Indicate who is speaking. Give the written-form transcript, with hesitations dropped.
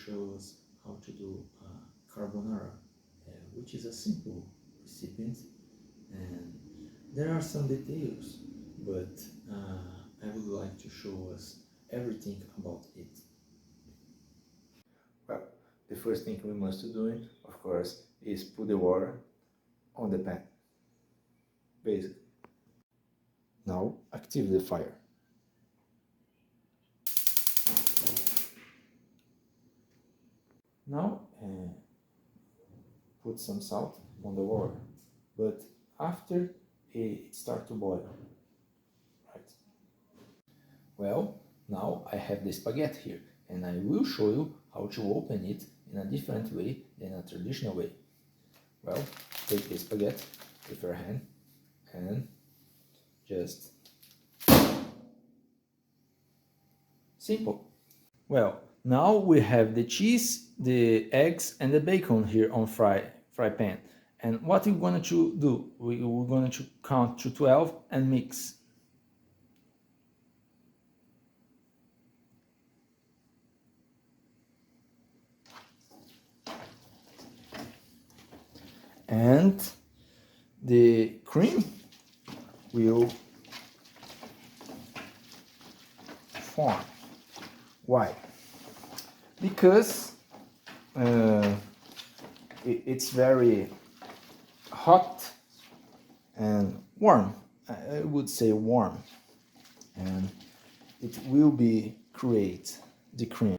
Speaker 1: show us how to do carbonara, which is a simple recipient, and there are some details, but I would like to show us everything about it. Well, the first thing we must do, of course, is put the water on the pan. Basically. Now activate the fire. Now put some salt on the water, but after it starts to boil, right? Well, now I have the spaghetti here, and I will show you how to open it in a different way than a traditional way. Well, take the spaghetti with your hand and just simple. Well, now we have the cheese, the eggs, and the bacon here on fry pan. And what we're going to do, we're going to count to 12 and mix. And the cream will form. Why? Because it's very hot and warm. I would say warm, and it will be create the cream.